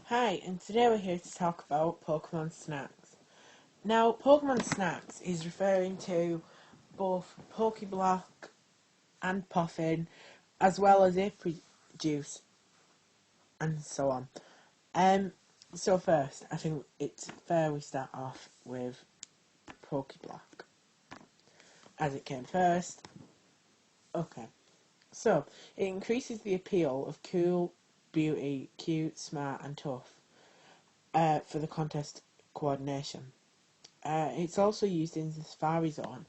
Hi, and today we're here to talk about Pokemon Snacks. Now, Pokemon Snacks is referring to both pokeblock and poffin, as well as aprijuice, and so on. Um, so first, I think it's fair we start off with pokeblock, as it came first. Okay, so it increases the appeal of cool, beauty, cute, smart, and tough for the contest coordination. It's also used in the Safari Zone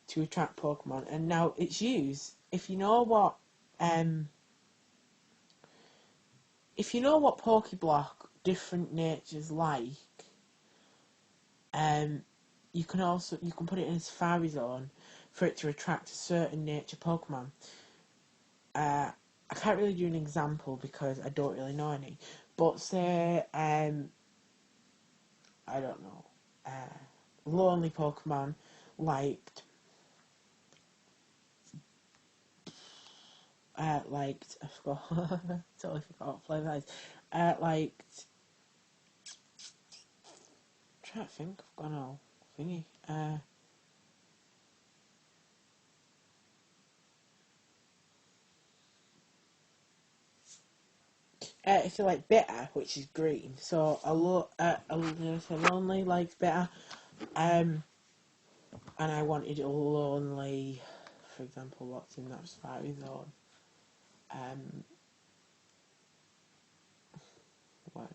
to attract Pokemon, and now it's used um, if you know what Pokeblock different natures like, um, you can put it in a Safari Zone for it to attract a certain nature Pokemon. I can't really do an example because I don't really know any, but say I don't know, lonely Pokemon liked I forgot, totally forgot what flavour that is. I'm trying to think, I've gone all thingy. If you like bitter, which is green, so a lonely likes bitter, and I wanted a lonely, for example, what's in that spiry zone, um, what,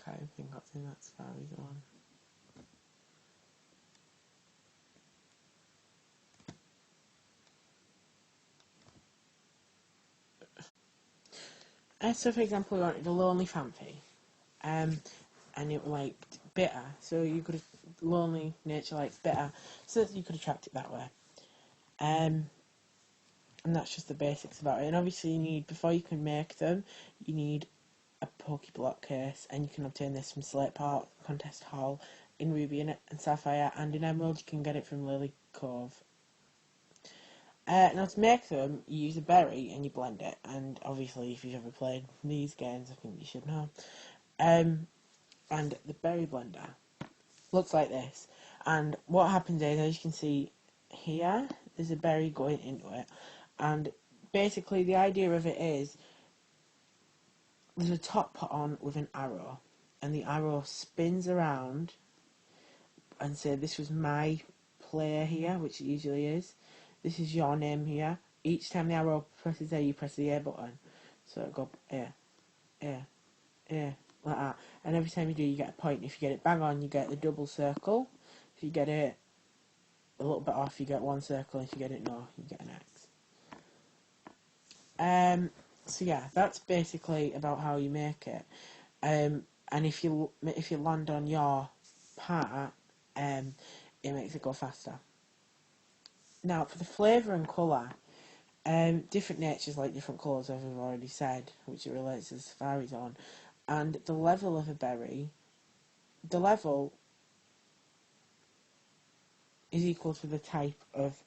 can't even think what's in that spiry zone. So for example, we wanted a lonely fancy, and it liked bitter, so you could have lonely nature likes bitter, so you could attract it that way. And that's just the basics about it. And obviously, before you can make them, you need a Pokeblock case, and you can obtain this from Slate Park Contest Hall in Ruby and Sapphire, and in Emerald you can get it from Lily Cove. Now to make them, you use a berry and you blend it, and obviously if you've ever played these games, I think you should know. And the berry blender looks like this, and what happens is, as you can see here, there's a berry going into it, and basically the idea of it is there's a top put on with an arrow, and the arrow spins around, and say this was my player here, which it usually is, this is your name here. Each time the arrow presses A, you press the A button, so it'll go A, A, A, like that, and every time you do, you get a point. If you get it bang on, you get the double circle. If you get it a little bit off, you get one circle. If you get it no, you get an X. So yeah, that's basically about how you make it. And if you land on your part, it makes it go faster. Now for the flavour and colour, different natures like different colours, as we've already said, which it relates to the Safari Zone, and the level of a berry, the level is equal to the type of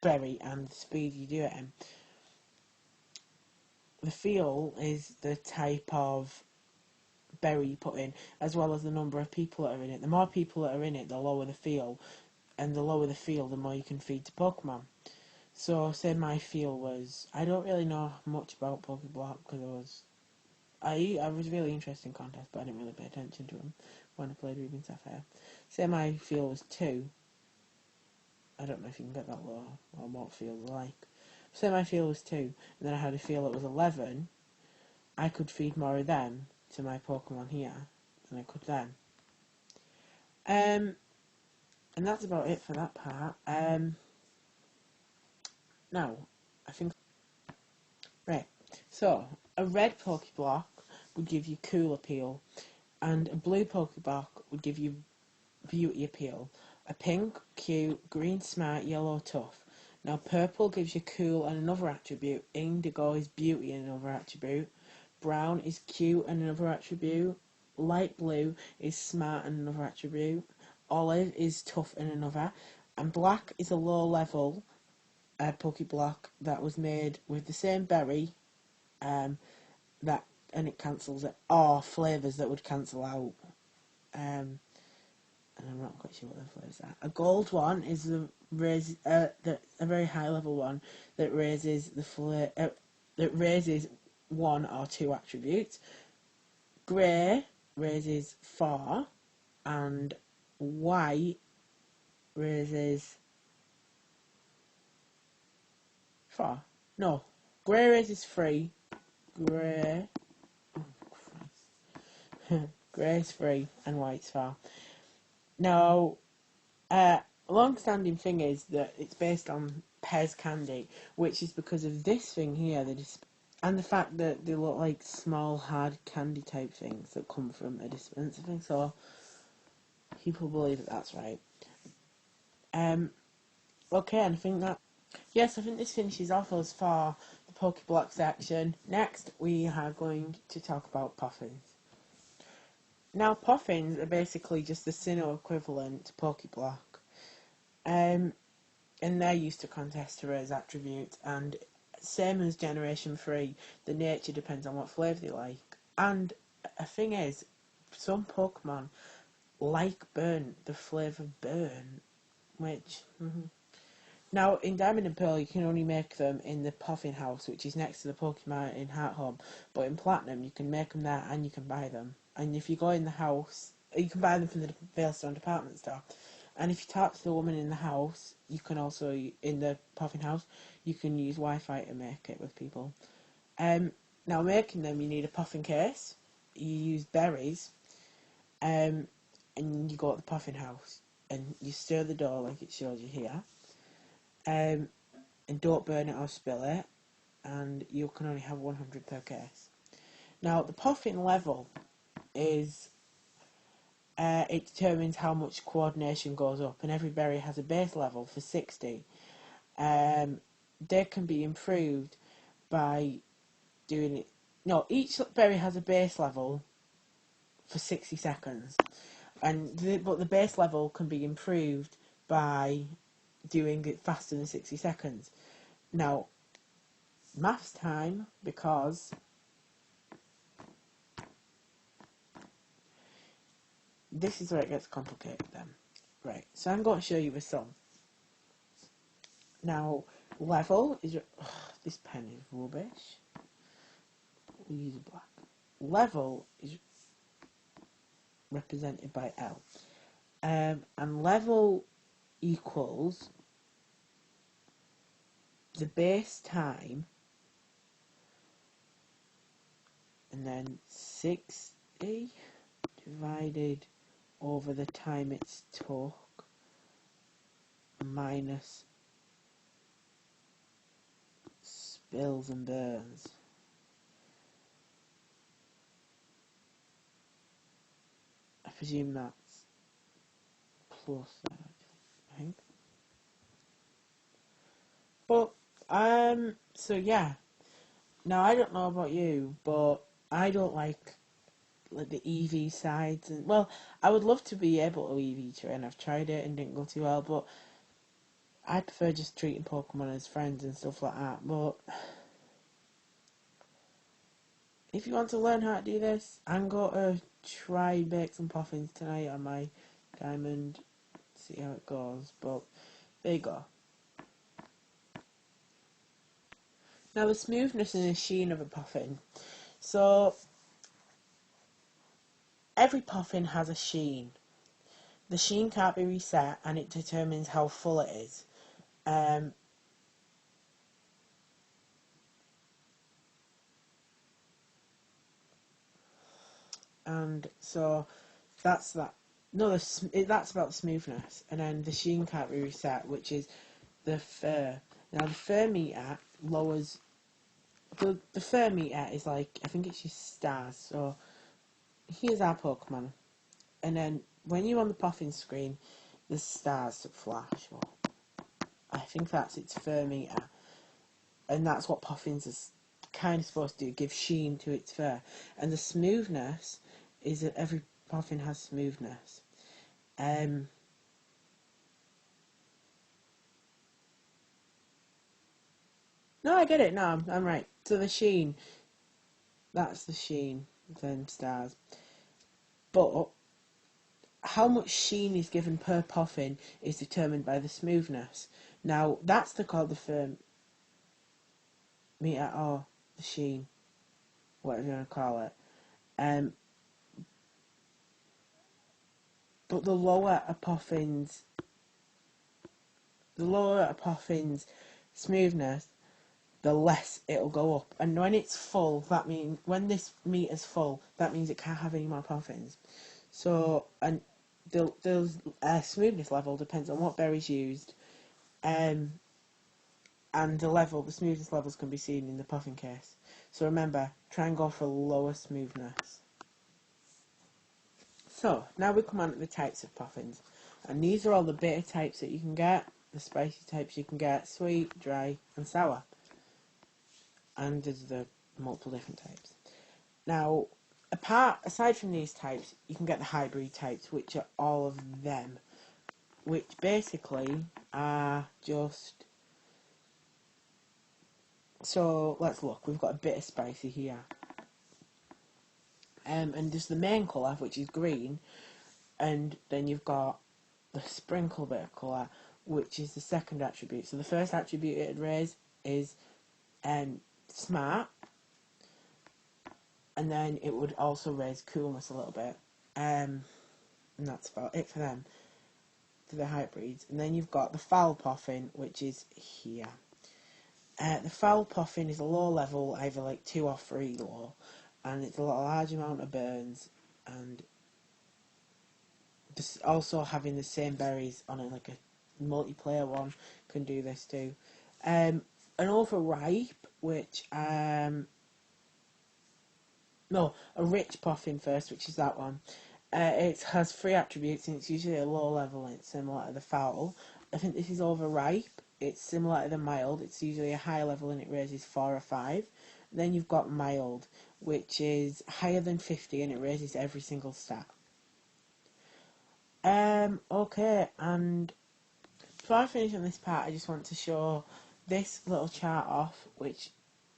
berry and the speed you do it in. The feel is the type of berry you put in, as well as the number of people that are in it. The more people that are in it, the lower the feel, and the lower the feel, the more you can feed to Pokemon. So, say my feel was, I don't really know much about Pokeblock because I was really interested in contests, but I didn't really pay attention to them when I played Ruby and Sapphire. Say my feel was 2. I don't know if you can get that low or what feels like. Say my feel was 2, and then I had a feel that was 11. I could feed more of them to my Pokemon here than I could then. And that's about it for that part. Now, I think... Right, so, a red Pokeblock would give you cool appeal, and a blue Pokeblock would give you beauty appeal. A pink, cute, green, smart, yellow, tough. Now, purple gives you cool and another attribute. Indigo is beauty and another attribute. Brown is cute and another attribute. Light blue is smart and another attribute. Olive is tough and another. And black is a low level Pokeblock that was made with the same berry that and it cancels it, or flavours that would cancel out. And I'm not quite sure what the flavours are. A gold one is a very high level one that raises that raises 1 or 2 attributes. Grey raises 4, and white raises 4. No, grey raises 3. Grey. Oh, Christ. Grey's 3 and white's 4. Now, a long-standing thing is that it's based on Pez candy, which is because of this thing here, and the fact that they look like small, hard candy type things that come from a dispenser thing. So people believe that that's right. Okay, and I think this finishes off us for the pokeblock section. Next, we are going to talk about poffins. Now, poffins are basically just the Sinnoh equivalent to pokeblock. And they're used to contest to raise attributes, and same as Generation 3, the nature depends on what flavour they like. And a thing is, some Pokemon like burn, the flavour burn, which... Now, in Diamond and Pearl, you can only make them in the Poffin House, which is next to the Pokemon in Heart Home. But in Platinum, you can make them there and you can buy them. And if you go in the house, you can buy them from the Veilstone department store. And if you talk to the woman in the house, you can also, in the Poffin House, you can use Wi-Fi to make it with people. Now, making them, you need a Poffin case, you use berries, and you go to the Poffin House. And you stir the dough like it shows you here. And don't burn it or spill it, and you can only have 100 per case. Now, the Poffin level is, it determines how much coordination goes up, and every berry has a base level for 60. They can be improved by doing it. No, each berry has a base level for 60 seconds, but the base level can be improved by doing it faster than 60 seconds. Now, maths time, because this is where it gets complicated then. Right, so I'm going to show you a sum. Now, level is... this pen is rubbish. We'll use a black. Level is represented by L. And level equals the base time and then 60 divided over the time it's took minus spills and burns. I presume that's plus that, I think. But, so yeah. Now, I don't know about you, but I don't like the EV sides. And well, I would love to be able to EV train. I've tried it and didn't go too well, but I prefer just treating Pokemon as friends and stuff like that. But if you want to learn how to do this, I'm going to try bake some Poffins tonight on my Diamond, see how it goes. But there you go. Now, the smoothness and the sheen of a Poffin. So, every Poffin has a sheen. The sheen can't be reset, and it determines how full it is. And so that's that. No, that's about the smoothness, and then the sheen can't be reset, which is the fur. Now, the fur meter lowers. The fur meter is like, I think it's just stars. So here's our Pokemon, and then when you're on the Poffin screen, the stars that flash. Well, I think that's its fur meter, and that's what Poffins is kind of supposed to do, give sheen to its fur. And the smoothness is that every Poffin has smoothness. No, I get it. No, I'm right. So the sheen, That's the sheen of them stars. But how much sheen is given per poffin is determined by the smoothness. Now, that's called the thermometer, or the sheen, whatever you want to call it. But the lower a poffin's smoothness, the less it'll go up. And when it's full, that means when this meter's full, that means it can't have any more poffins. So, and the smoothness level depends on what berry's used, and the smoothness levels can be seen in the poffin case. So remember, try and go for lower smoothness. So, now we come on to the types of poffins. And these are all the bitter types that you can get, the spicy types you can get, sweet, dry, and sour. And there's the multiple different types. Now, aside from these types, you can get the hybrid types, which are all of them, which basically are just... So, let's look. We've got a bit of spicy here. And there's the main colour, which is green, and then you've got the sprinkle bit of colour, which is the second attribute. So the first attribute it'd raise is smart, and then it would also raise coolness a little bit, and that's about it for them, for the hybrids. And then you've got the foul poffin, which is here. The foul poffin is a low level, either like 2 or 3 low, and it's a large amount of burns, and just also having the same berries on it, like a multiplayer one, can do this too. An overripe, which no, a rich poffin first, which is that one. It has 3 attributes, and it's usually a low level, and it's similar to the foul. I think this is overripe. It's similar to the mild. It's usually a high level, and it raises 4 or 5. Then you've got mild, which is higher than 50, and it raises every single stat. Okay, and before I finish on this part, I just want to show this little chart off, which,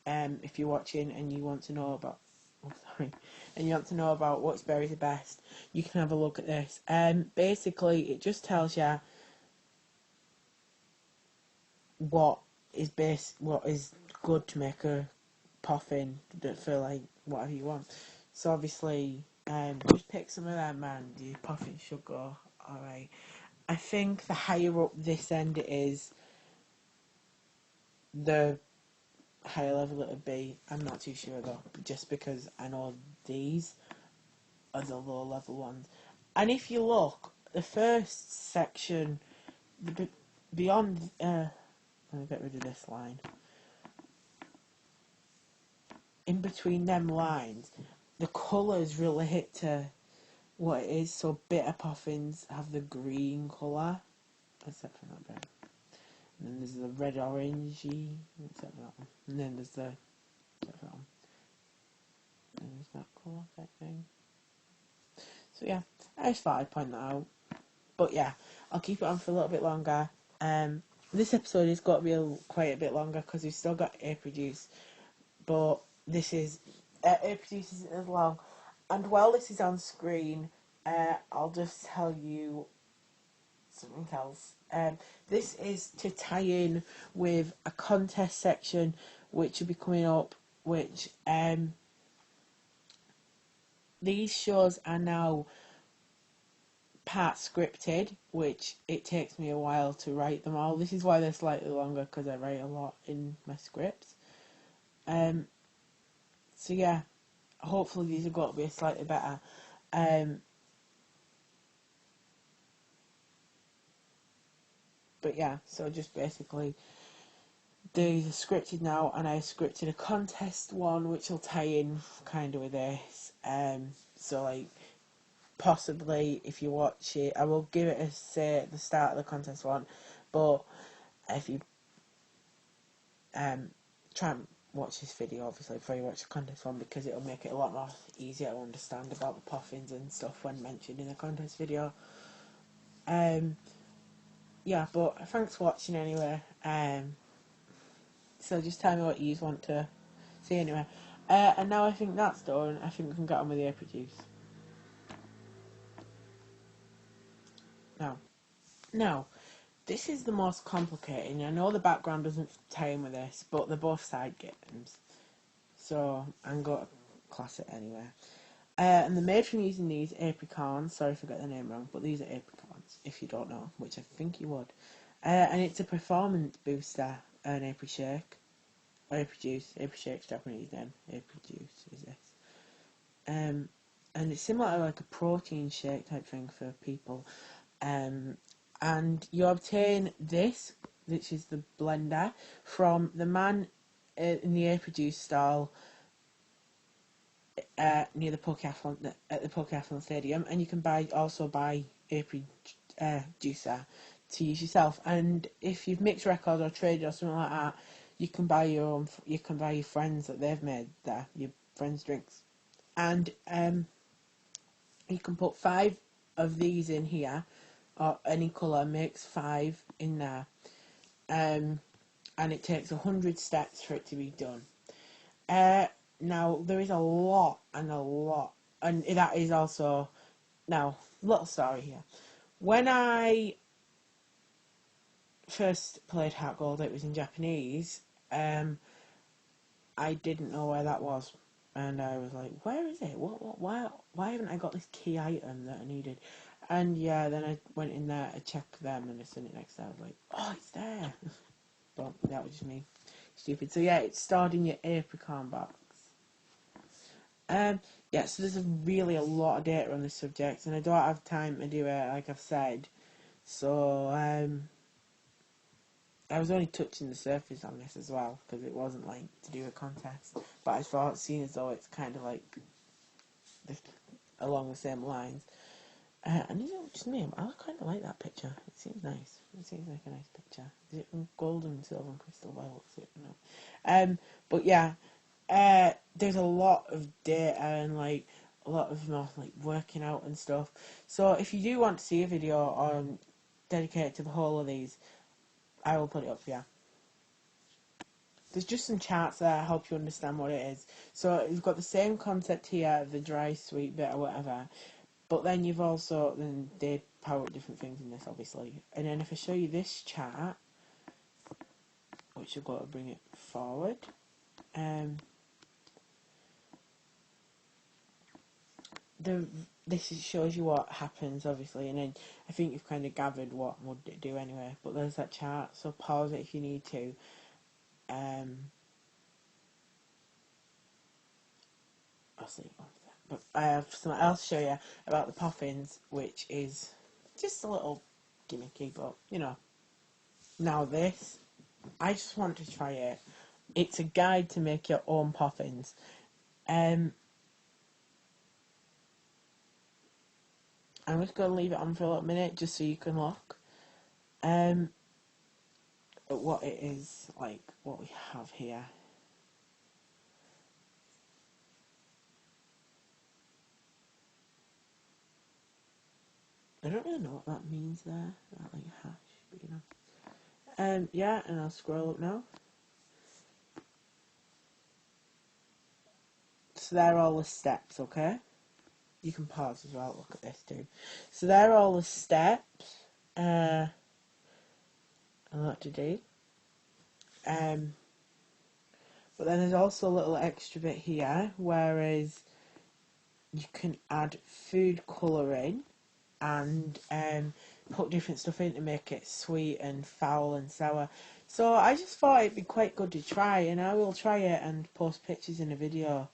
if you're watching and you want to know about, and you want to know about which berries are best, you can have a look at this. Basically, it just tells you what is good to make a poffin for like whatever you want. So obviously, just pick some of them, and your poffin should go alright. I think the higher up this end it is, the higher level it would be. I'm not too sure though, just because I know these are the low level ones. And if you look, the first section, beyond, let me get rid of this line. In between them lines, the colours relate to what it is. So bitter poffins have the green colour, except for that bit. And then there's the red orangey, except for that one. And then there's the, except for that one. And there's that colour type thing. So yeah, I just thought I'd point that out. But yeah, I'll keep it on for a little bit longer. This episode has got to be quite a bit longer because we've still got aprijuice. But this is, aprijuice isn't as long. And while this is on screen, I'll just tell you something else. This is to tie in with a contest section which will be coming up, which these shows are now part scripted, which it takes me a while to write them all. This is why they're slightly longer, because I write a lot in my scripts. So yeah, hopefully these have got to be slightly better. But yeah, so just basically, these are scripted now, and I scripted a contest one which will tie in kind of with this. So like, possibly if you watch it, I will give it a say at the start of the contest one, but if you try and watch this video obviously before you watch the contest one, because it'll make it a lot more easier to understand about the poffins and stuff when mentioned in the contest video. Yeah, but thanks for watching anyway. So just tell me what you want to see anyway. And now I think that's done, I think we can get on with the aprijuice. Now, this is the most complicated. I know the background doesn't tie in with this, but they're both side games. So, I'm going to class it anyway. And they're made from using these apricorns. Sorry if I got the name wrong, but these are apricorns, if you don't know, which I think you would. And it's a performance booster, an apri shake. Or aprijuice. Aprijuice's Japanese name. Aprijuice is this. And it's similar to like a protein shake type thing for people. And you obtain this, which is the blender, from the man in the aprijuice stall near the Pokeathlon, at the Pokeathlon Stadium, and you can also buy apri juicer to use yourself. And if you've mixed records or traded or something like that, you can buy your own. You can buy your friends that they've made there, your friends' drinks, and you can put 5 of these in here, or any colour. Makes 5 in there, and it takes 100 steps for it to be done. Now there is a lot, and that is also now little story here. When I first played Heart Gold, it was in Japanese. I didn't know where that was, and I was like, "Where is it? Why haven't I got this key item that I needed?" And yeah, then I went in there to check them, and I seen it next to. I was like, "Oh, it's there!" But that was just me, stupid. So yeah, it's stored in your apricorn box. Yeah, so there's really a lot of data on this subject, and I don't have time to do it, like I've said. So I was only touching the surface on this as well, because it wasn't like to do a contest. But I thought, seeing as though it's kind of like along the same lines, and is it just me? I kind of like that picture. It seems nice. It seems like a nice picture. Is it from gold and silver and crystal violet? No. But yeah, there's a lot of data and like a lot of like working out and stuff. So if you do want to see a video on dedicated to the whole of these, I will put it up for you. There's just some charts there to help you understand what it is. So you've got the same concept here, the dry, sweet bit or whatever, but then you've also, then they power up different things in this, obviously. And then if I show you this chart, which you've got to bring it forward, this shows you what happens, obviously, and then I think you've kind of gathered what would it do anyway. But there's that chart, so pause it if you need to. I'll see. But I have something else to show you about the poffins, which is just a little gimmicky, but you know. Now this, I just want to try it. It's a guide to make your own poffins. I'm just going to leave it on for a little minute just so you can look at what it is, like what we have here. I don't really know what that means there, that like hash, but you know. Yeah, and I'll scroll up now. So they're all the steps, okay? You can pause as well, look at this too. So they're all the steps, and what to do. But then there's also a little extra bit here, whereas you can add food colouring and put different stuff in to make it sweet and foul and sour. So I just thought it'd be quite good to try, and I will try it and post pictures in a video.